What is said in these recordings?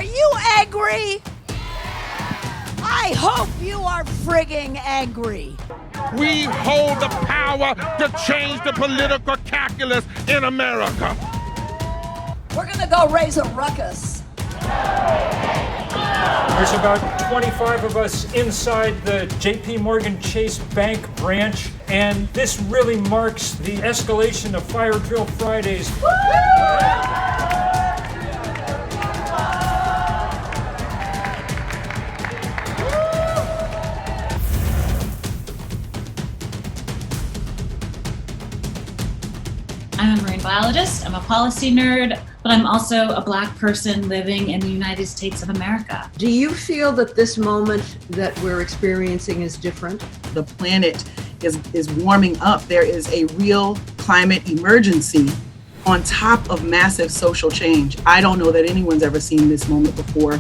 Are you angry? I hope you are frigging angry. We hold the power to change the political calculus in America. We're gonna go raise a ruckus. There's about 25 of us inside the JP Morgan Chase Bank branch, and this really marks the escalation of Fire Drill Fridays. I'm a marine biologist, I'm a policy nerd, but I'm also a Black person living in the United States of America. Do you feel that this moment that we're experiencing is different? The planet is warming up. There is a real climate emergency on top of massive social change. I don't know that anyone's ever seen this moment before.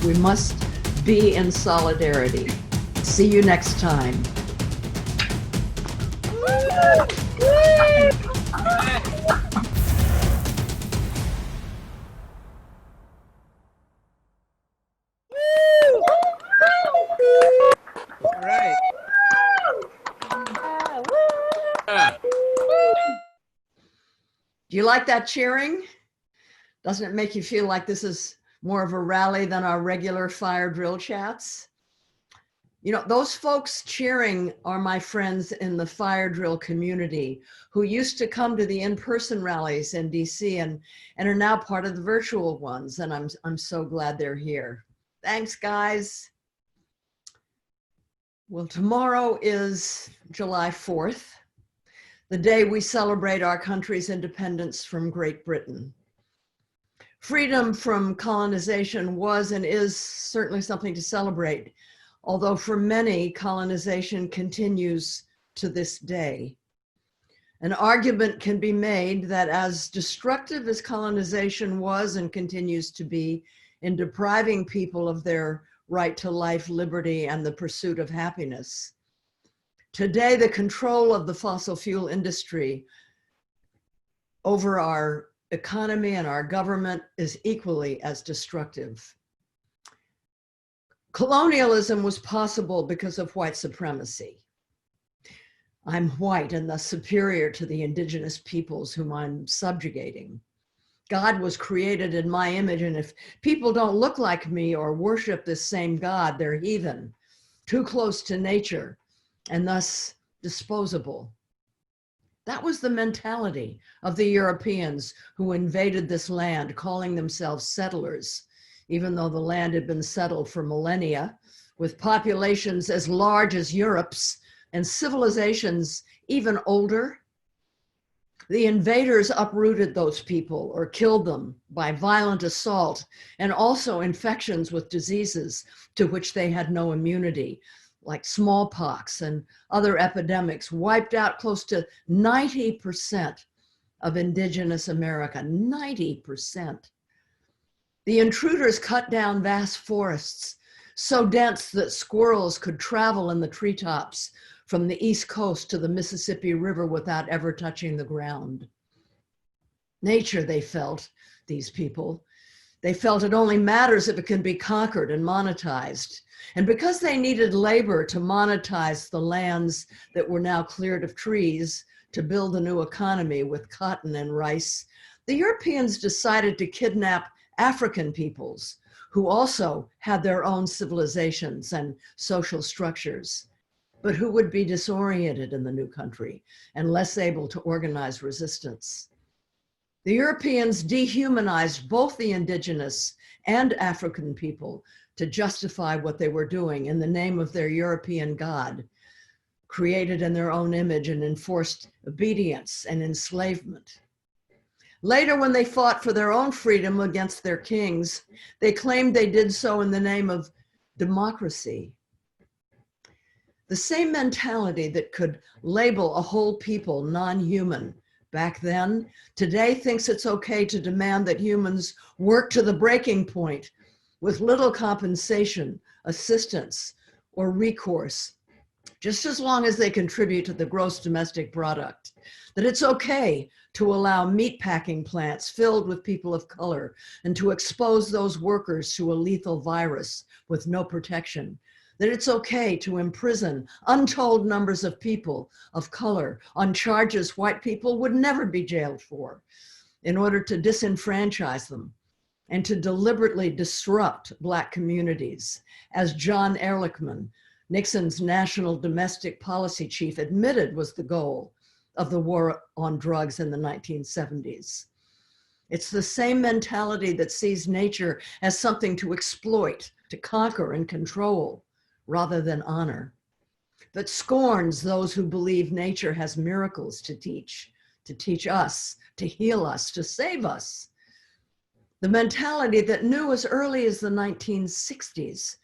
We must be in solidarity. See you next time. Do you like that cheering? Doesn't it make you feel like this is more of a rally than our regular fire drill chats? You know, those folks cheering are my friends in the fire drill community who used to come to the in-person rallies in DC and are now part of the virtual ones. And I'm so glad they're here. Thanks, guys. Well, tomorrow is July 4th, the day we celebrate our country's independence from Great Britain. Freedom from colonization was and is certainly something to celebrate, although for many, colonization continues to this day. An argument can be made that as destructive as colonization was and continues to be in depriving people of their right to life, liberty, and the pursuit of happiness, today the control of the fossil fuel industry over our economy and our government is equally as destructive. Colonialism was possible because of white supremacy. I'm white and thus superior to the indigenous peoples whom I'm subjugating. God was created in my image, and if people don't look like me or worship this same God, they're heathen, too close to nature, and thus disposable. That was the mentality of the Europeans who invaded this land, calling themselves settlers, even though the land had been settled for millennia, with populations as large as Europe's and civilizations even older. The invaders uprooted those people or killed them by violent assault and also infections with diseases to which they had no immunity, like smallpox and other epidemics, wiped out close to 90% of indigenous America, 90%. The intruders cut down vast forests, so dense that squirrels could travel in the treetops from the East Coast to the Mississippi River without ever touching the ground. Nature, they felt, these people, they felt it only matters if it can be conquered and monetized. And because they needed labor to monetize the lands that were now cleared of trees to build a new economy with cotton and rice, the Europeans decided to kidnap African peoples who also had their own civilizations and social structures, but who would be disoriented in the new country and less able to organize resistance. The Europeans dehumanized both the indigenous and African people to justify what they were doing in the name of their European God, created in their own image and enforced obedience and enslavement. Later, when they fought for their own freedom against their kings, they claimed they did so in the name of democracy. The same mentality that could label a whole people non-human back then, today thinks it's okay to demand that humans work to the breaking point with little compensation, assistance, or recourse just as long as they contribute to the gross domestic product, that it's okay to allow meatpacking plants filled with people of color and to expose those workers to a lethal virus with no protection, that it's okay to imprison untold numbers of people of color on charges white people would never be jailed for in order to disenfranchise them and to deliberately disrupt Black communities, as John Ehrlichman, Nixon's national domestic policy chief, admitted was the goal of the war on drugs in the 1970s. It's the same mentality that sees nature as something to exploit, to conquer and control, rather than honor, that scorns those who believe nature has miracles to teach us, to heal us, to save us. The mentality that knew as early as the 1960s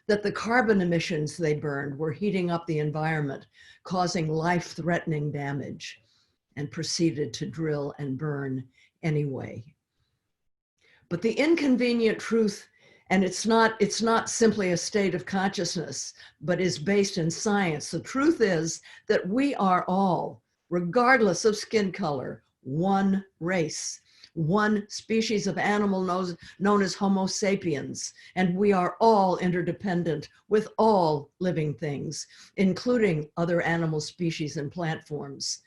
that the carbon emissions they burned were heating up the environment, causing life-threatening damage, and proceeded to drill and burn anyway. But the inconvenient truth, and it's not simply a state of consciousness, but is based in science. The truth is that we are all, regardless of skin color, one race, one species of animal known as Homo sapiens, and we are all interdependent with all living things, including other animal species and plant forms.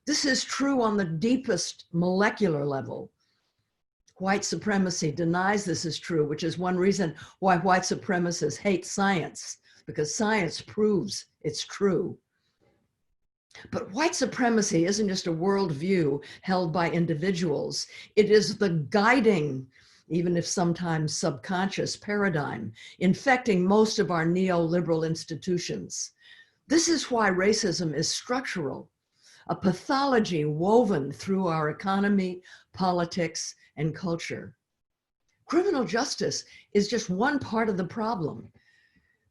This is true on the deepest molecular level. White supremacy denies this is true, which is one reason why white supremacists hate science, because science proves it's true. But white supremacy isn't just a worldview held by individuals. It is the guiding, even if sometimes subconscious, paradigm infecting most of our neoliberal institutions. This is why racism is structural, a pathology woven through our economy, politics, and culture. Criminal justice is just one part of the problem.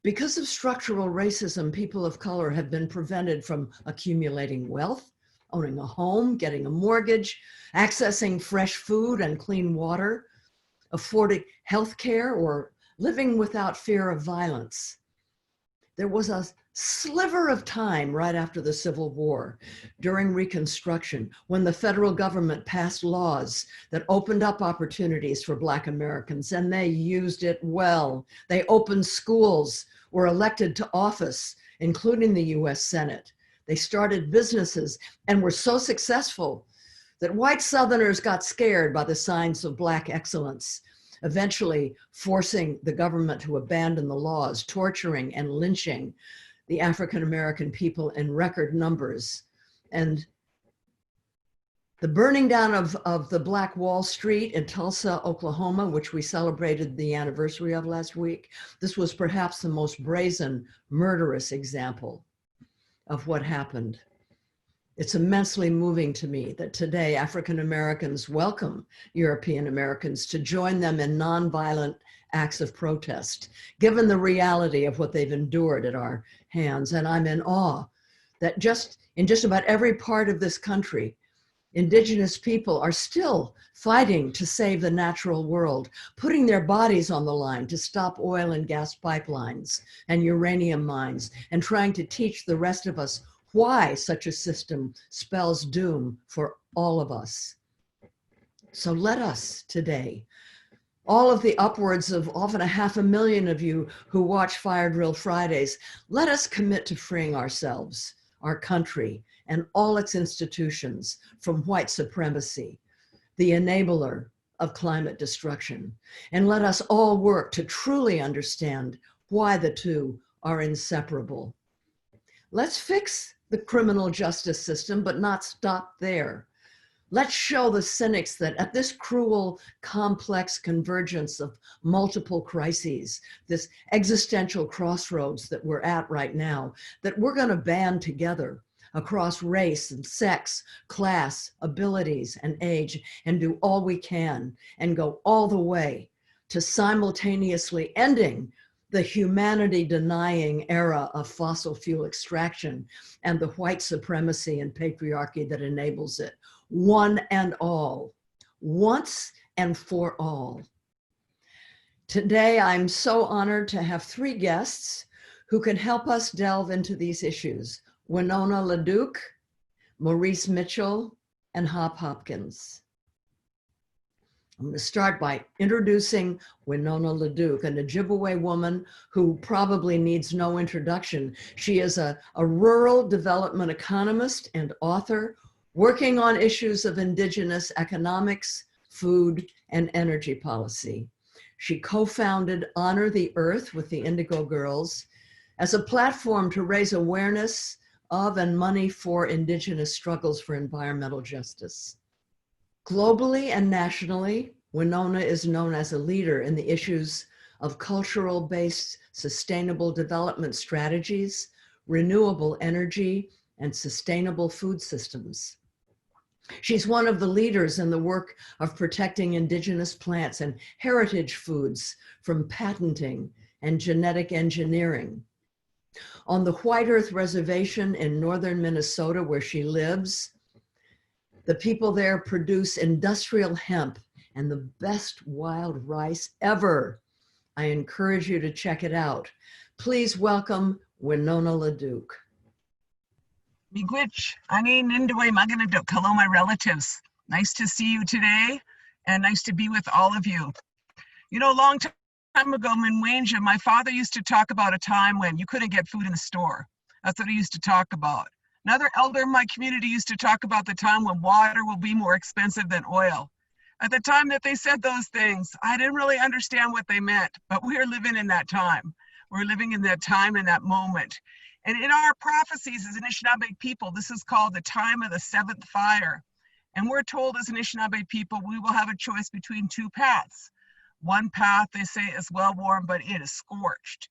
Because of structural racism, people of color have been prevented from accumulating wealth, owning a home, getting a mortgage, accessing fresh food and clean water, affording health care, or living without fear of violence. There was a sliver of time right after the Civil War, during Reconstruction, when the federal government passed laws that opened up opportunities for Black Americans, and they used it well. They opened schools, were elected to office, including the US Senate. They started businesses and were so successful that white Southerners got scared by the signs of Black excellence, eventually forcing the government to abandon the laws, torturing and lynching the African-American people in record numbers. And the burning down of the Black Wall Street in Tulsa, Oklahoma, which we celebrated the anniversary of last week, this was perhaps the most brazen, murderous example of what happened. It's immensely moving to me that today African Americans welcome European Americans to join them in nonviolent acts of protest, given the reality of what they've endured at our hands. And I'm in awe that in just about every part of this country, Indigenous people are still fighting to save the natural world, putting their bodies on the line to stop oil and gas pipelines and uranium mines, and trying to teach the rest of us why such a system spells doom for all of us. So let us today, all of the upwards of often 500,000 of you who watch Fire Drill Fridays, let us commit to freeing ourselves, our country, and all its institutions from white supremacy, the enabler of climate destruction. And let us all work to truly understand why the two are inseparable. Let's fix the criminal justice system, but not stop there. Let's show the cynics that at this cruel, complex convergence of multiple crises, this existential crossroads that we're at right now, that we're going to band together across race and sex, class, abilities, and age, and do all we can and go all the way to simultaneously ending the humanity-denying era of fossil fuel extraction and the white supremacy and patriarchy that enables it, one and all, once and for all. Today, I'm so honored to have three guests who can help us delve into these issues: Winona LaDuke, Maurice Mitchell, and Hop Hopkins. I'm going to start by introducing Winona LaDuke, an Ojibwe woman who probably needs no introduction. She is a rural development economist and author working on issues of Indigenous economics, food, and energy policy. She co-founded Honor the Earth with the Indigo Girls as a platform to raise awareness of and money for Indigenous struggles for environmental justice. Globally and nationally, Winona is known as a leader in the issues of cultural-based sustainable development strategies, renewable energy, and sustainable food systems. She's one of the leaders in the work of protecting Indigenous plants and heritage foods from patenting and genetic engineering. On the White Earth Reservation in northern Minnesota, where she lives, the people there produce industrial hemp and the best wild rice ever. I encourage you to check it out. Please welcome Winona LaDuke. Miigwech, ani nindoe maganaduk. Hello, my relatives. Nice to see you today, and nice to be with all of you. You know, a long time ago in Wayne, my father used to talk about a time when you couldn't get food in the store. That's what he used to talk about. Another elder in my community used to talk about the time when water will be more expensive than oil. At the time that they said those things, I didn't really understand what they meant, but we are living in that time. We're living in that time and that moment. And in our prophecies as Anishinaabe people, this is called the time of the seventh fire. And we're told as Anishinaabe people, we will have a choice between two paths. One path, they say, is well-worn, but it is scorched.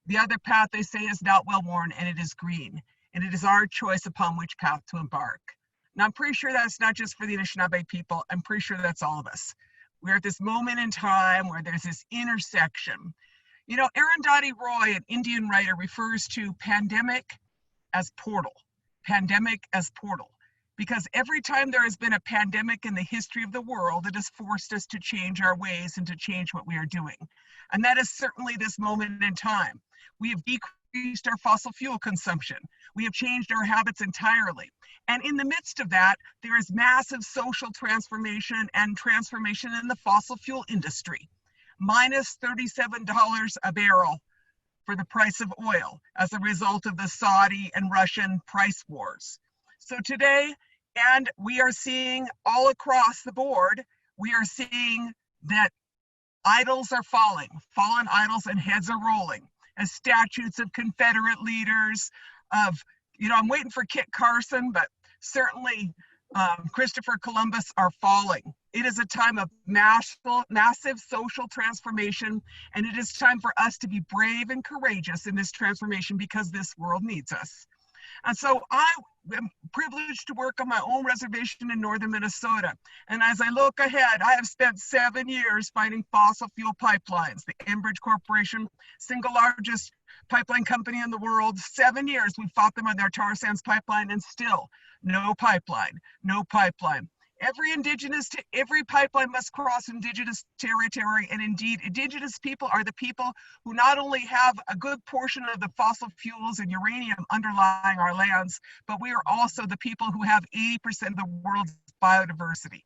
The other path, they say, is not well-worn, and it is green. And it is our choice upon which path to embark. Now, I'm pretty sure that's not just for the Anishinaabe people. I'm pretty sure that's all of us. We're at this moment in time where there's this intersection. You know, Arundhati Roy, an Indian writer, refers to pandemic as portal. Pandemic as portal. Because every time there has been a pandemic in the history of the world, it has forced us to change our ways and to change what we are doing. And that is certainly this moment in time. We have decreased our fossil fuel consumption. We have changed our habits entirely. And in the midst of that, there is massive social transformation and transformation in the fossil fuel industry. Minus $37 a barrel for the price of oil as a result of the Saudi and Russian price wars. So today, and we are seeing all across the board, we are seeing that idols are falling, fallen idols, and heads are rolling as statues of Confederate leaders, of, you know, I'm waiting for Kit Carson, but certainly Christopher Columbus are falling. It is a time of massive social transformation, and it is time for us to be brave and courageous in this transformation because this world needs us. And so I am privileged to work on my own reservation in northern Minnesota. And as I look ahead, I have spent 7 years fighting fossil fuel pipelines. The Enbridge Corporation, single largest pipeline company in the world, 7 years we fought them on their tar sands pipeline, and still no pipeline, no pipeline. Every pipeline must cross Indigenous territory, and indeed, Indigenous people are the people who not only have a good portion of the fossil fuels and uranium underlying our lands, but we are also the people who have 80% of the world's biodiversity.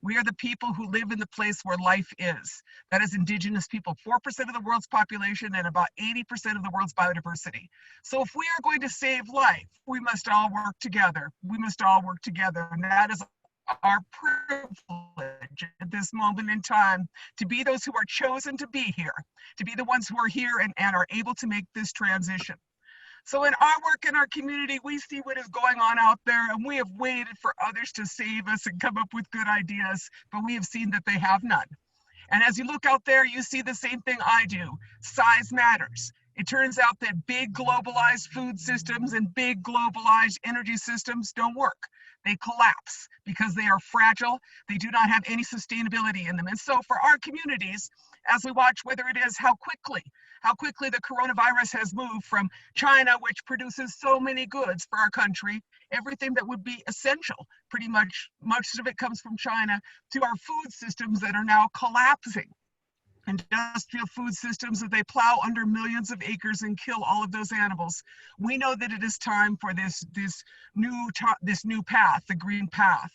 We are the people who live in the place where life is. That is Indigenous people, 4% of the world's population and about 80% of the world's biodiversity. So if we are going to save life, we must all work together. We must all work together, and that is our privilege at this moment in time, to be those who are chosen to be here, to be the ones who are here and are able to make this transition. So in our work in our community, we see what is going on out there, and we have waited for others to save us and come up with good ideas, but we have seen that they have none. And as you look out there, you see the same thing I do. Size matters. It turns out that big globalized food systems and big globalized energy systems don't work. They collapse because they are fragile. They do not have any sustainability in them. And so for our communities, as we watch whether it is how quickly the coronavirus has moved from China, which produces so many goods for our country, everything that would be essential, pretty much, most of it comes from China, to our food systems that are now collapsing. industrial food systems, that they plow under millions of acres and kill all of those animals. We know that it is time for this new path, the green path.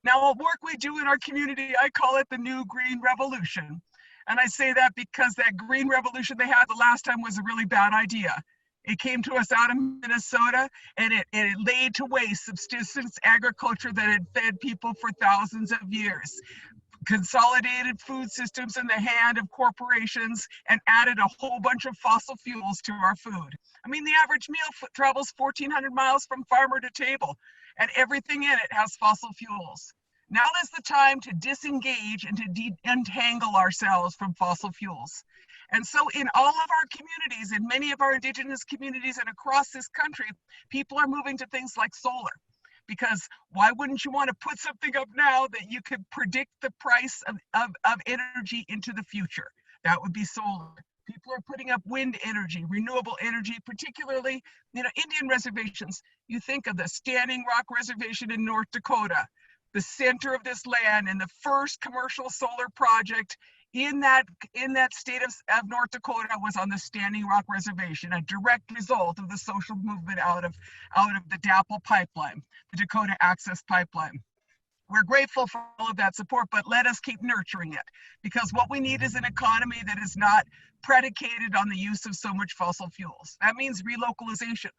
Now, what work we do in our community, I call it the new green revolution. And I say that because that green revolution they had the last time was a really bad idea. It came to us out of Minnesota, and it laid to waste subsistence agriculture that had fed people for thousands of years. Consolidated food systems in the hand of corporations and added a whole bunch of fossil fuels to our food. I mean, the average meal travels 1,400 miles from farmer to table, and everything in it has fossil fuels. Now is the time to disengage and to untangle ourselves from fossil fuels. And so in all of our communities, in many of our indigenous communities and across this country, people are moving to things like solar. Because why wouldn't you want to put something up now that you could predict the price of energy into the future? That would be solar. People are putting up wind energy, renewable energy, particularly, Indian reservations. You think of the Standing Rock Reservation in North Dakota, the center of this land, and the first commercial solar project in that state of North Dakota was on the Standing Rock Reservation, a direct result of the social movement out of the DAPL pipeline, the Dakota Access Pipeline. We're grateful for all of that support, but let us keep nurturing it, because what we need is an economy that is not predicated on the use of so much fossil fuels. That means relocalization.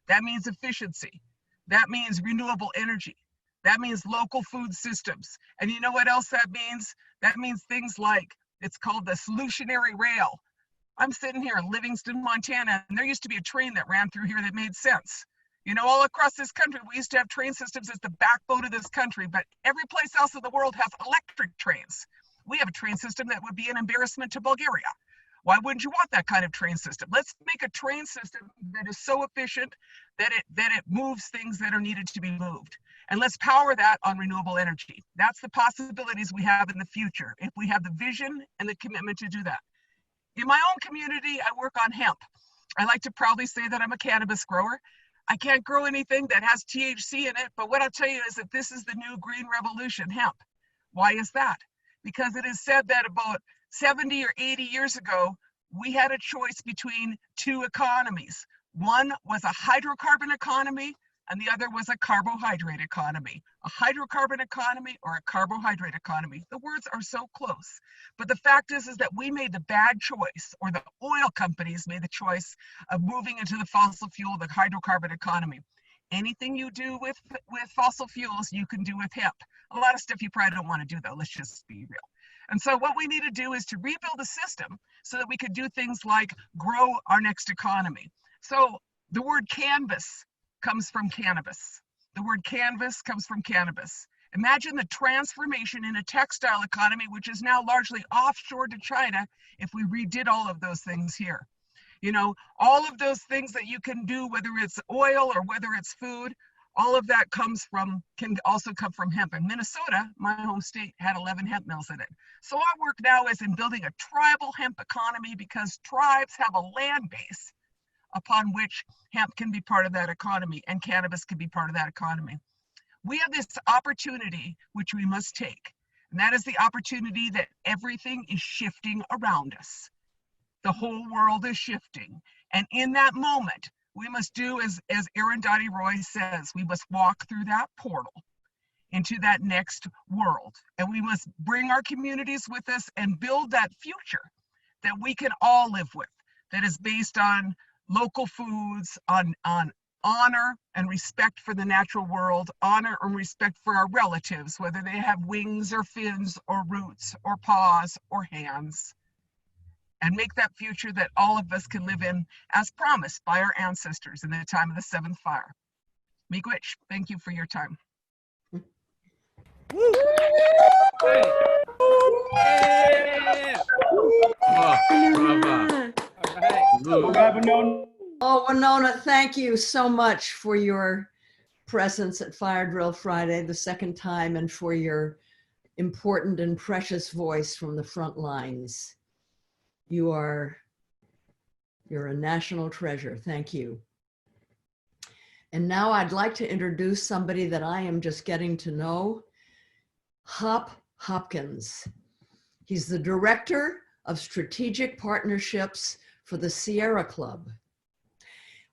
That means efficiency. That means renewable energy. That means local food systems. And you know what else that means? That means things like, it's called the solutionary rail. I'm sitting here in Livingston, Montana, and there used to be a train that ran through here that made sense. All across this country, we used to have train systems as the backbone of this country, but every place else in the world has electric trains. We have a train system that would be an embarrassment to Bulgaria. Why wouldn't you want that kind of train system? Let's make a train system that is so efficient that it moves things that are needed to be moved. And let's power that on renewable energy. That's the possibilities we have in the future, if we have the vision and the commitment to do that. In my own community, I work on hemp. I like to proudly say that I'm a cannabis grower. I can't grow anything that has THC in it, but what I'll tell you is that this is the new green revolution, hemp. Why is that? Because it is said that about 70 or 80 years ago, we had a choice between two economies. One was a hydrocarbon economy, and the other was a carbohydrate economy. A hydrocarbon economy or a carbohydrate economy. The words are so close. But the fact is that we made the bad choice, or the oil companies made the choice of moving into the fossil fuel, the hydrocarbon economy. Anything you do with fossil fuels, you can do with hemp. A lot of stuff you probably don't want to do, though. Let's just be real. And so what we need to do is to rebuild a system so that we could do things like grow our next economy. So the word canvas comes from cannabis. The word canvas comes from cannabis. Imagine the transformation in a textile economy, which is now largely offshore to China, if we redid all of those things here. All of those things that you can do, whether it's oil or whether it's food, all of that can also come from hemp. And Minnesota, my home state, had 11 hemp mills in it. So our work now is in building a tribal hemp economy, because tribes have a land base upon which hemp can be part of that economy and cannabis can be part of that economy. We have this opportunity which we must take, and that is the opportunity that everything is shifting around us. The whole world is shifting, and in that moment, we must do as Arundhati Roy says, we must walk through that portal into that next world, and we must bring our communities with us and build that future that we can all live with, that is based on local foods, on honor and respect for the natural world, honor and respect for our relatives, whether they have wings or fins or roots or paws or hands, and make that future that all of us can live in as promised by our ancestors in the time of the seventh fire. Miigwech, thank you for your time. Oh, Winona, thank you so much for your presence at Fire Drill Friday, the second time, and for your important and precious voice from the front lines. You're a national treasure. Thank you. And now I'd like to introduce somebody that I am just getting to know, Hop Hopkins. He's the director of strategic partnerships for the Sierra Club,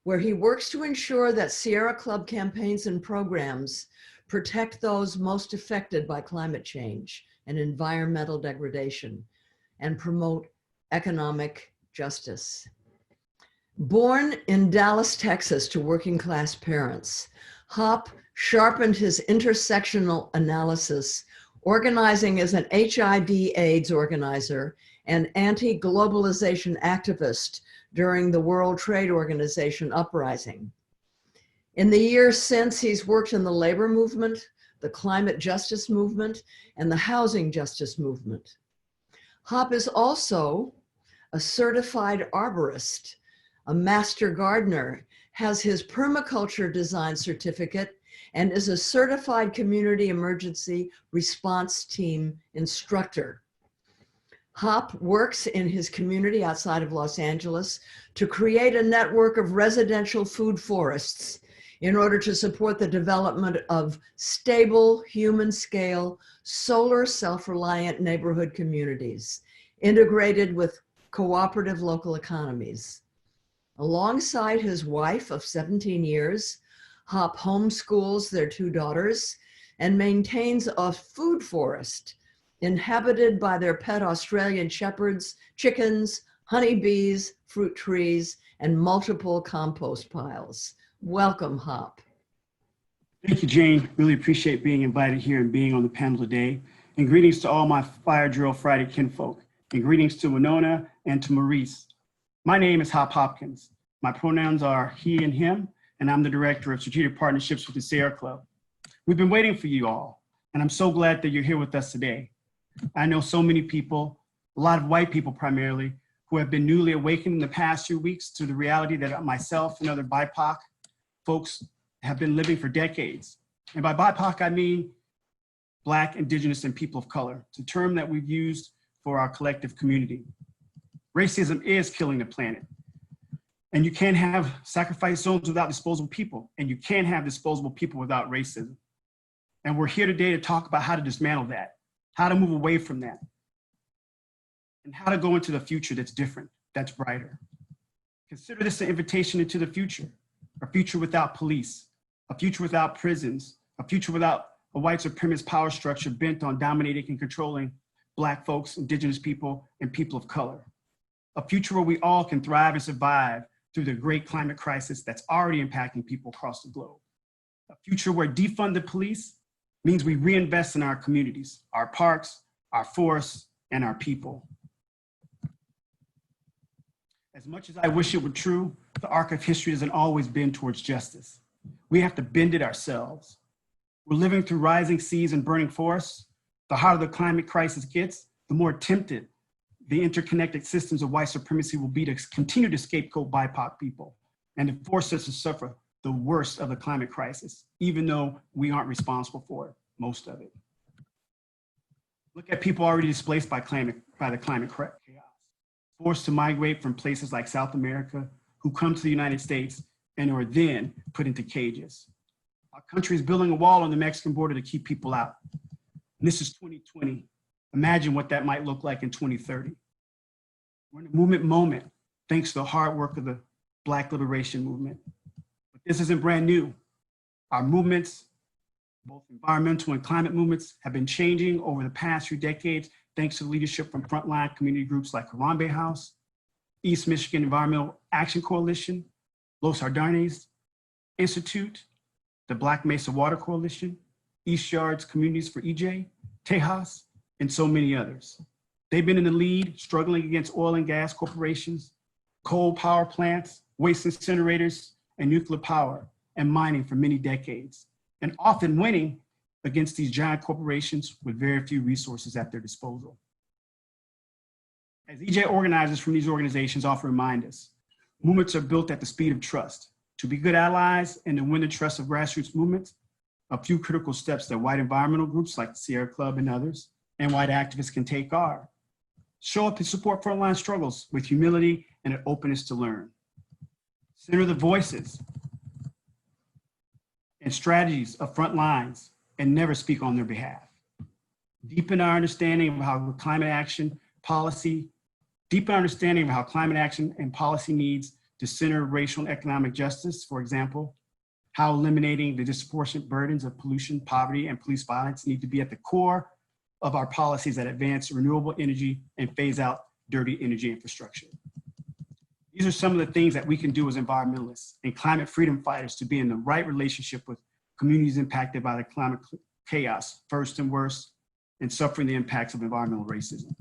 where he works to ensure that Sierra Club campaigns and programs protect those most affected by climate change and environmental degradation and promote economic justice. Born in Dallas, Texas to working class parents, Hop sharpened his intersectional analysis, organizing as an HIV/AIDS organizer and anti-globalization activist during the World Trade Organization uprising. In the years since, he's worked in the labor movement, the climate justice movement, and the housing justice movement. Hop is also a certified arborist, a master gardener, has his permaculture design certificate, and is a certified community emergency response team instructor. Hop works in his community outside of Los Angeles to create a network of residential food forests in order to support the development of stable, human-scale, solar self-reliant neighborhood communities integrated with cooperative local economies. Alongside his wife of 17 years, Hop homeschools their 2 daughters and maintains a food forest inhabited by their pet Australian shepherds, chickens, honeybees, fruit trees, and multiple compost piles. Welcome, Hop. Thank you, Jane. Really appreciate being invited here and being on the panel today. And greetings to all my Fire Drill Friday kinfolk. And greetings to Winona and to Maurice. My name is Hop Hopkins. My pronouns are he and him, and I'm the Director of Strategic Partnerships with the Sierra Club. We've been waiting for you all, and I'm so glad that you're here with us today. I know so many people, a lot of white people primarily, who have been newly awakened in the past few weeks to the reality that myself and other BIPOC folks have been living for decades. And by BIPOC, I mean Black, Indigenous, and people of color. It's a term that we've used for our collective community. Racism is killing the planet. And you can't have sacrifice zones without disposable people. And you can't have disposable people without racism. And we're here today to talk about how to dismantle that, how to move away from that, and how to go into the future that's different, that's brighter. Consider this an invitation into the future, a future without police, a future without prisons, a future without a white supremacist power structure bent on dominating and controlling Black folks, Indigenous people, and people of color. A future where we all can thrive and survive through the great climate crisis that's already impacting people across the globe. A future where defund the police means we reinvest in our communities, our parks, our forests, and our people. As much as I wish it were true, the arc of history hasn't always been towards justice. We have to bend it ourselves. We're living through rising seas and burning forests. The harder the climate crisis gets, the more tempted the interconnected systems of white supremacy will be to continue to scapegoat BIPOC people and to force us to suffer the worst of the climate crisis, even though we aren't responsible for it, most of it. Look at people already displaced by the climate chaos, forced to migrate from places like South America, who come to the United States and are then put into cages. Our country is building a wall on the Mexican border to keep people out. And this is 2020. Imagine what that might look like in 2030. We're in a movement moment, thanks to the hard work of the Black liberation movement. But this isn't brand new. Our movements, both environmental and climate movements, have been changing over the past few decades, thanks to leadership from Frontline community groups like Harambe House, East Michigan Environmental Action Coalition, Los Ardanes Institute, the Black Mesa Water Coalition, East Yards Communities for EJ, Tejas, and so many others. They've been in the lead, struggling against oil and gas corporations, coal power plants, waste incinerators, and nuclear power and mining for many decades, and often winning against these giant corporations with very few resources at their disposal. As EJ organizers from these organizations often remind us, movements are built at the speed of trust. To be good allies and to win the trust of grassroots movements, a few critical steps that white environmental groups like the Sierra Club and others, and white activists can take are: show up and support frontline struggles with humility and an openness to learn. Center the voices and strategies of front lines and never speak on their behalf. Deepen our understanding of how climate action, policy, deeper understanding of how climate action and policy needs to center racial and economic justice, for example, how eliminating the disproportionate burdens of pollution, poverty, and police violence need to be at the core of our policies that advance renewable energy and phase out dirty energy infrastructure. These are some of the things that we can do as environmentalists and climate freedom fighters to be in the right relationship with communities impacted by the climate chaos, first and worst, and suffering the impacts of environmental racism.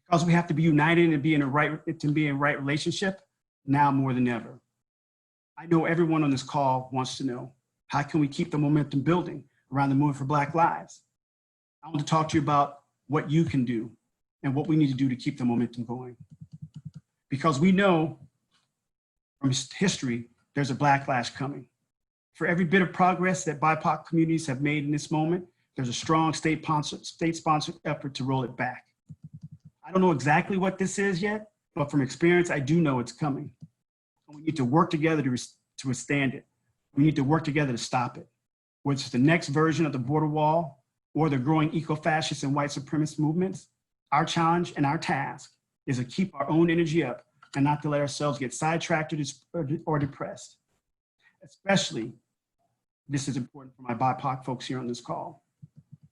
Because we have to be united and be in right relationship now more than ever. I know everyone on this call wants to know, how can we keep the momentum building around the movement for Black lives? I want to talk to you about what you can do and what we need to do to keep the momentum going. Because we know from history, there's a backlash coming. For every bit of progress that BIPOC communities have made in this moment, there's a strong state-sponsored effort to roll it back. I don't know exactly what this is yet, but from experience, I do know it's coming. And we need to work together to withstand it. We need to work together to stop it. Whether it's the next version of the border wall or the growing eco-fascist and white supremacist movements, our challenge and our task is to keep our own energy up and not to let ourselves get sidetracked or depressed. Especially, this is important for my BIPOC folks here on this call.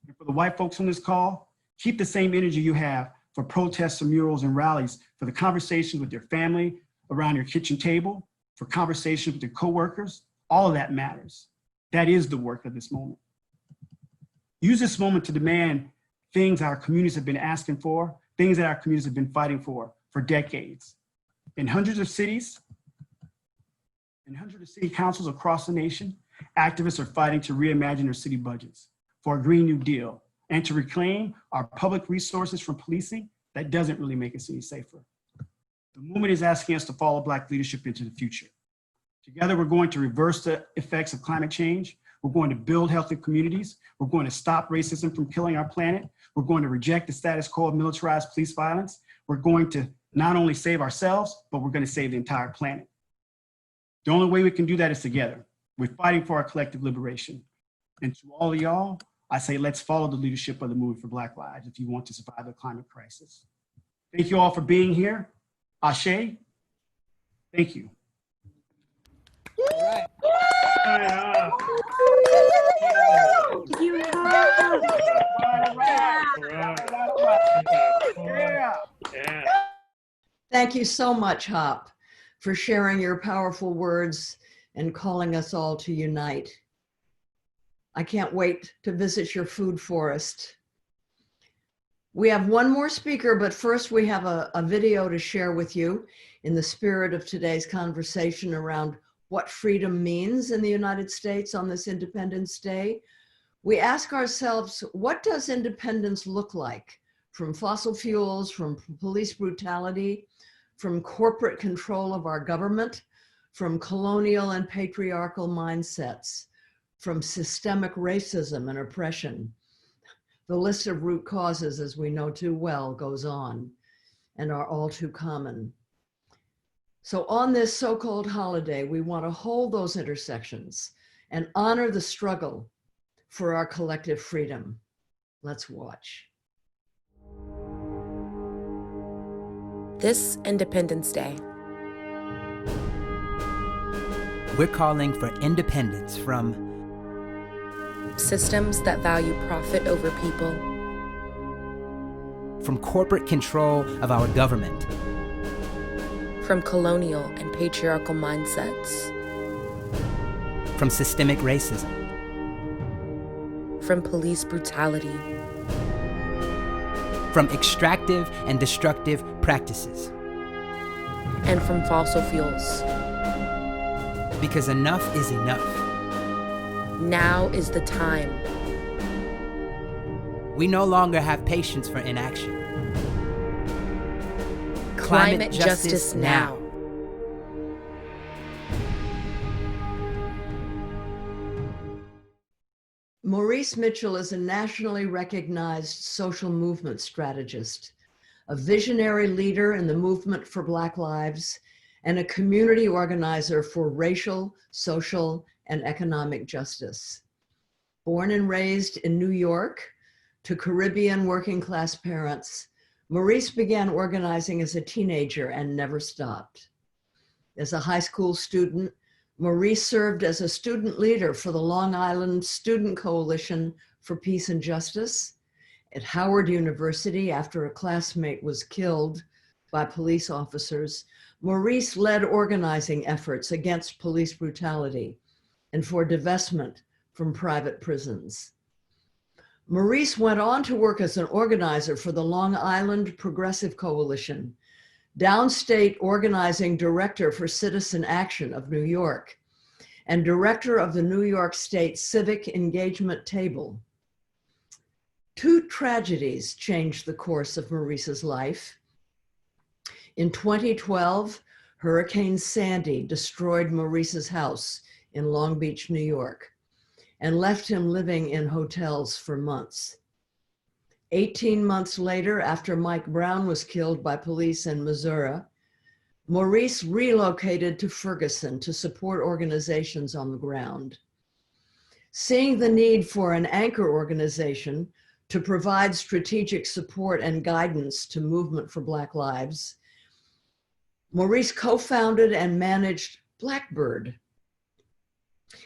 And for the white folks on this call, keep the same energy you have for protests and murals and rallies, for the conversations with your family around your kitchen table, for conversations with your coworkers. All of that matters. That is the work of this moment. Use this moment to demand things our communities have been asking for, things that our communities have been fighting for decades. In hundreds of cities, in hundreds of city councils across the nation, activists are fighting to reimagine their city budgets, for a Green New Deal, and to reclaim our public resources from policing that doesn't really make us any safer. The movement is asking us to follow Black leadership into the future. Together, we're going to reverse the effects of climate change. We're going to build healthy communities. We're going to stop racism from killing our planet. We're going to reject the status quo of militarized police violence. We're going to not only save ourselves, but we're going to save the entire planet. The only way we can do that is together. We're fighting for our collective liberation. And to all of y'all, I say, let's follow the leadership of the Movement for Black Lives if you want to survive the climate crisis. Thank you all for being here. Ashe, thank you. Thank you so much, Hop, for sharing your powerful words and calling us all to unite. I can't wait to visit your food forest. We have one more speaker, but first we have a video to share with you in the spirit of today's conversation around what freedom means in the United States on this Independence Day. We ask ourselves, what does independence look like? From fossil fuels, from police brutality, from corporate control of our government, from colonial and patriarchal mindsets, from systemic racism and oppression. The list of root causes, as we know too well, goes on and are all too common. So on this so-called holiday, we want to hold those intersections and honor the struggle for our collective freedom. Let's watch. This Independence Day, we're calling for independence from systems that value profit over people, from corporate control of our government, from colonial and patriarchal mindsets, from systemic racism, from police brutality, from extractive and destructive practices, and from fossil fuels. Because enough is enough. Now is the time. We no longer have patience for inaction. Climate justice now. Maurice Mitchell is a nationally recognized social movement strategist, a visionary leader in the movement for Black lives, and a community organizer for racial, social, and economic justice. Born and raised in New York to Caribbean working class parents, Maurice began organizing as a teenager and never stopped. As a high school student, Maurice served as a student leader for the Long Island Student Coalition for Peace and Justice. At Howard University, after a classmate was killed by police officers, Maurice led organizing efforts against police brutality and for divestment from private prisons. Maurice went on to work as an organizer for the Long Island Progressive Coalition, downstate organizing director for Citizen Action of New York, and director of the New York State Civic Engagement Table. Two tragedies changed the course of Maurice's life. In 2012, Hurricane Sandy destroyed Maurice's house in Long Beach, New York, and left him living in hotels for months. 18 months later, after Mike Brown was killed by police in Missouri, Maurice relocated to Ferguson to support organizations on the ground. Seeing the need for an anchor organization to provide strategic support and guidance to Movement for Black Lives, Maurice co-founded and managed Blackbird.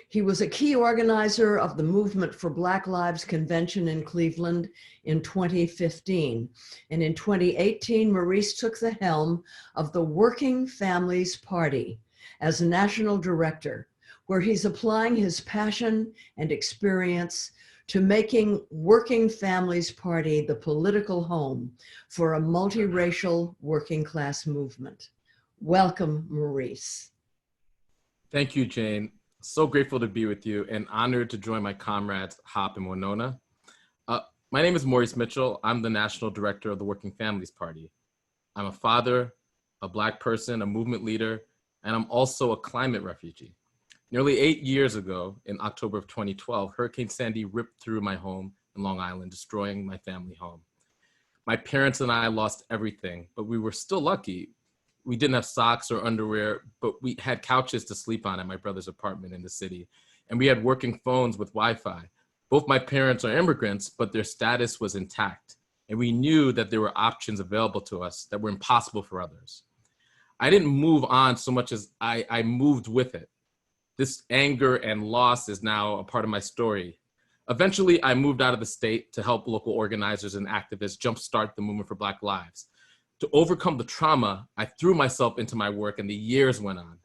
He was a key organizer of the Movement for Black Lives Convention in Cleveland in 2015. And in 2018, Maurice took the helm of the Working Families Party as national director, where he's applying his passion and experience to making Working Families Party the political home for a multiracial working class movement. Welcome, Maurice. Thank you, Jane. So grateful to be with you and honored to join my comrades, Hop and Winona. My name is Maurice Mitchell. I'm the National Director of the Working Families Party. I'm a father, a Black person, a movement leader, and I'm also a climate refugee. Nearly 8 years ago, in October of 2012, Hurricane Sandy ripped through my home in Long Island, destroying my family home. My parents and I lost everything, but we were still lucky. We didn't have socks or underwear, but we had couches to sleep on at my brother's apartment in the city. And we had working phones with Wi-Fi. Both my parents are immigrants, but their status was intact. And we knew that there were options available to us that were impossible for others. I didn't move on so much as I moved with it. This anger and loss is now a part of my story. Eventually, I moved out of the state to help local organizers and activists jumpstart the movement for Black lives. To overcome the trauma, I threw myself into my work and the years went on.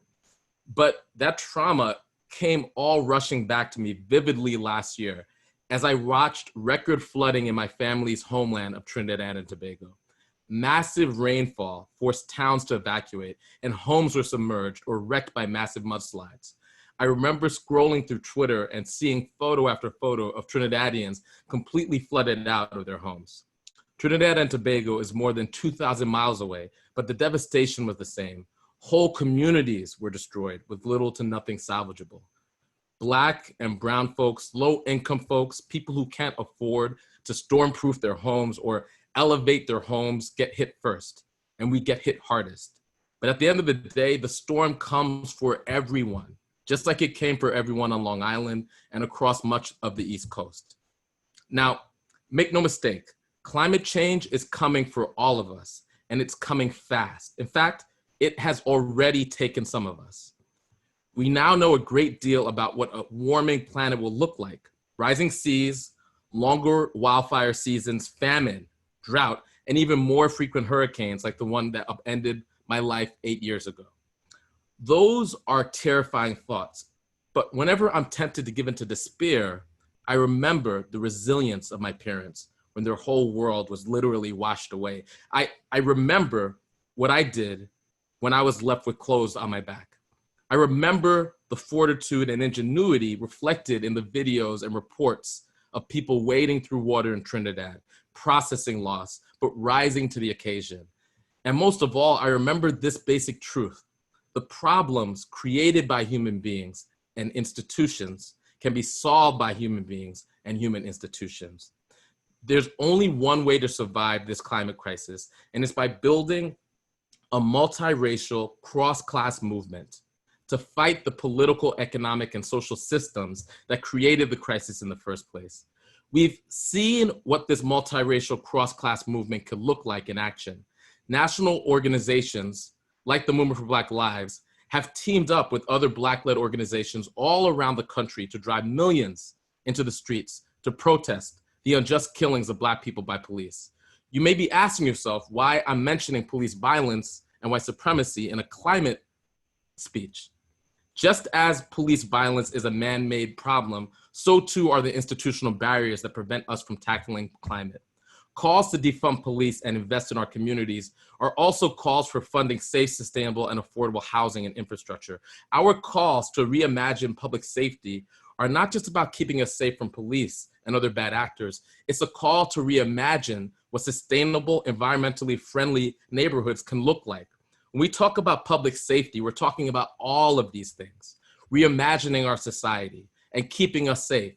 But that trauma came all rushing back to me vividly last year as I watched record flooding in my family's homeland of Trinidad and Tobago. Massive rainfall forced towns to evacuate and homes were submerged or wrecked by massive mudslides. I remember scrolling through Twitter and seeing photo after photo of Trinidadians completely flooded out of their homes. Trinidad and Tobago is more than 2,000 miles away, but the devastation was the same. Whole communities were destroyed with little to nothing salvageable. Black and brown folks, low-income folks, people who can't afford to storm-proof their homes or elevate their homes get hit first, and we get hit hardest. But at the end of the day, the storm comes for everyone, just like it came for everyone on Long Island and across much of the East Coast. Now, make no mistake, climate change is coming for all of us, and it's coming fast. In fact, it has already taken some of us. We now know a great deal about what a warming planet will look like. Rising seas, longer wildfire seasons, famine, drought, and even more frequent hurricanes like the one that upended my life 8 years ago. Those are terrifying thoughts, but whenever I'm tempted to give into despair, I remember the resilience of my parents when their whole world was literally washed away. I remember what I did when I was left with clothes on my back. I remember the fortitude and ingenuity reflected in the videos and reports of people wading through water in Trinidad, processing loss, but rising to the occasion. And most of all, I remember this basic truth. The problems created by human beings and institutions can be solved by human beings and human institutions. There's only one way to survive this climate crisis, and it's by building a multiracial, cross-class movement to fight the political, economic, and social systems that created the crisis in the first place. We've seen what this multiracial cross-class movement could look like in action. National organizations like the Movement for Black Lives have teamed up with other Black-led organizations all around the country to drive millions into the streets to protest the unjust killings of Black people by police. You may be asking yourself why I'm mentioning police violence and white supremacy in a climate speech. Just as police violence is a man-made problem, so too are the institutional barriers that prevent us from tackling climate. Calls to defund police and invest in our communities are also calls for funding safe, sustainable, and affordable housing and infrastructure. Our calls to reimagine public safety are not just about keeping us safe from police and other bad actors. It's a call to reimagine what sustainable, environmentally friendly neighborhoods can look like. When we talk about public safety, we're talking about all of these things, reimagining our society and keeping us safe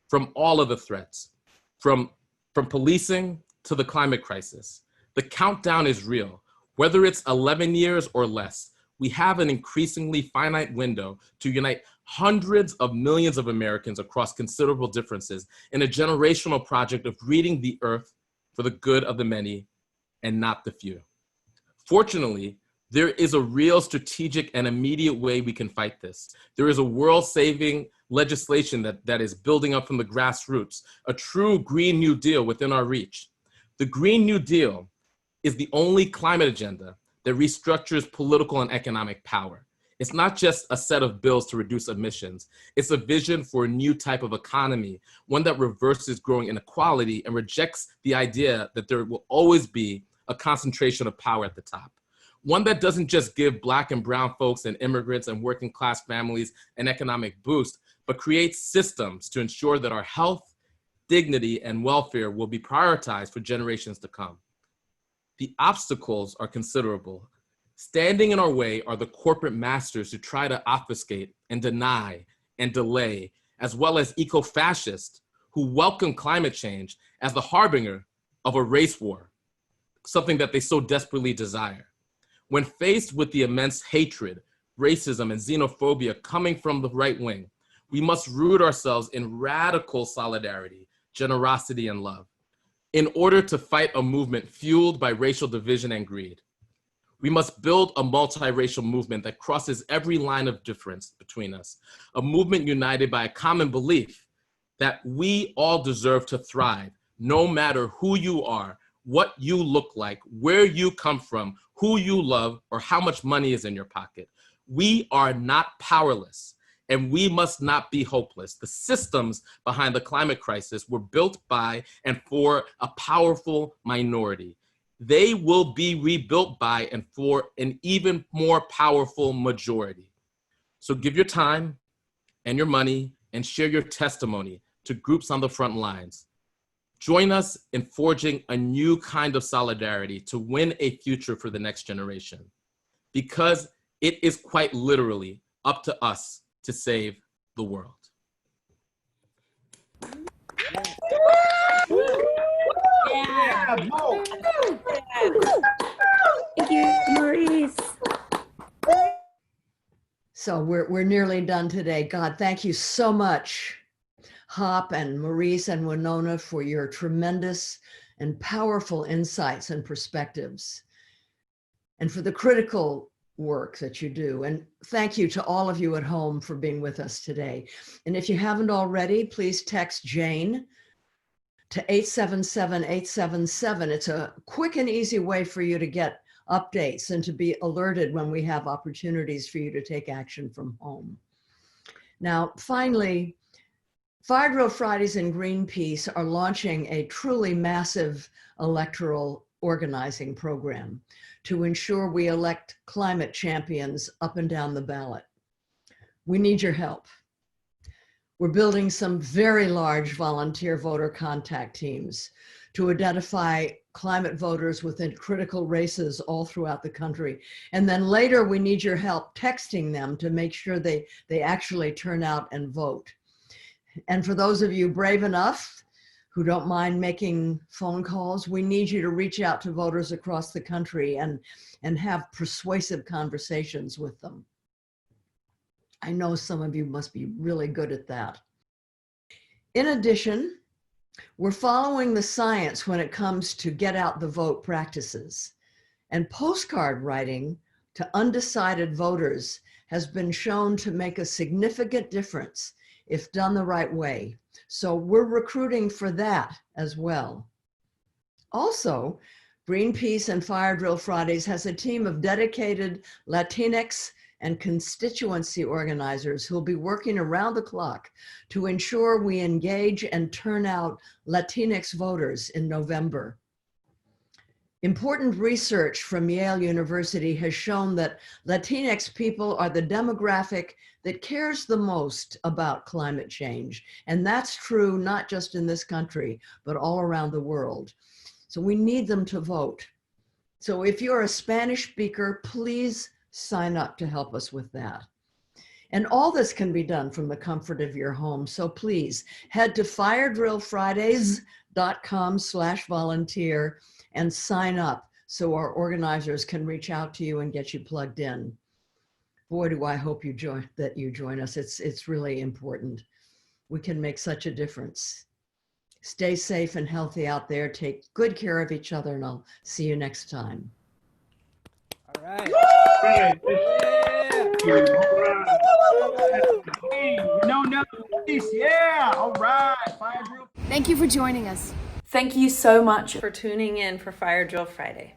from all of the threats, from policing to the climate crisis. The countdown is real. Whether it's 11 years or less, we have an increasingly finite window to unite hundreds of millions of Americans across considerable differences in a generational project of greening the earth for the good of the many and not the few. Fortunately, there is a real strategic and immediate way we can fight this. There is a world-saving legislation that is building up from the grassroots, a true Green New Deal within our reach. The Green New Deal is the only climate agenda that restructures political and economic power. It's not just a set of bills to reduce emissions. It's a vision for a new type of economy, one that reverses growing inequality and rejects the idea that there will always be a concentration of power at the top. One that doesn't just give Black and brown folks and immigrants and working class families an economic boost, but creates systems to ensure that our health, dignity, and welfare will be prioritized for generations to come. The obstacles are considerable. Standing in our way are the corporate masters who try to obfuscate and deny and delay, as well as eco-fascists who welcome climate change as the harbinger of a race war, something that they so desperately desire. When faced with the immense hatred, racism, and xenophobia coming from the right wing, we must root ourselves in radical solidarity, generosity, and love in order to fight a movement fueled by racial division and greed. We must build a multiracial movement that crosses every line of difference between us, a movement united by a common belief that we all deserve to thrive, no matter who you are, what you look like, where you come from, who you love, or how much money is in your pocket. We are not powerless, and we must not be hopeless. The systems behind the climate crisis were built by and for a powerful minority. They will be rebuilt by and for an even more powerful majority. So give your time and your money and share your testimony to groups on the front lines. Join us in forging a new kind of solidarity to win a future for the next generation, because it is quite literally up to us to save the world. Yeah. Thank you, Maurice. So we're nearly done today. God, thank you so much, Hop and Maurice and Winona, for your tremendous and powerful insights and perspectives, and for the critical work that you do. And thank you to all of you at home for being with us today. And if you haven't already, please text Jane to 877-877. It's a quick and easy way for you to get updates and to be alerted when we have opportunities for you to take action from home. Now, finally, Fire Drill Fridays and Greenpeace are launching a truly massive electoral organizing program to ensure we elect climate champions up and down the ballot. We need your help. We're building some very large volunteer voter contact teams to identify climate voters within critical races all throughout the country. And then later we need your help texting them to make sure they actually turn out and vote. And for those of you brave enough who don't mind making phone calls, we need you to reach out to voters across the country and have persuasive conversations with them. I know some of you must be really good at that. In addition, We're following the science when it comes to get out the vote practices. And postcard writing to undecided voters has been shown to make a significant difference if done the right way. So we're recruiting for that as well. Also, Greenpeace and Fire Drill Fridays has a team of dedicated Latinx and constituency organizers who'll be working around the clock to ensure we engage and turn out Latinx voters in November. Important research from Yale University has shown that Latinx people are the demographic that cares the most about climate change. And that's true not just in this country, but all around the world. So we need them to vote. So if you're a Spanish speaker, please sign up to help us with that. And all this can be done from the comfort of your home. So please head to firedrillfridays.com/volunteer and sign up so our organizers can reach out to you and get you plugged in. Boy, do I hope you join us. It's really important. We can make such a difference. Stay safe and healthy out there. Take good care of each other, and I'll see you next time. All right. No, peace. Yeah. All right. Fire Drill. Thank you for joining us. Thank you so much for tuning in for Fire Drill Friday.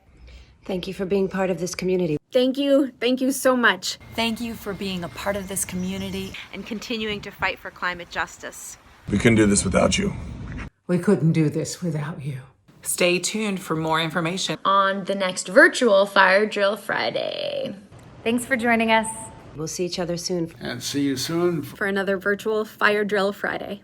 Thank you for being part of this community. Thank you so much. Thank you for being a part of this community and continuing to fight for climate justice. We couldn't do this without you. We couldn't do this without you. Stay tuned for more information on the next virtual Fire Drill Friday. Thanks for joining us. We'll see each other soon. And see you soon for another virtual Fire Drill Friday.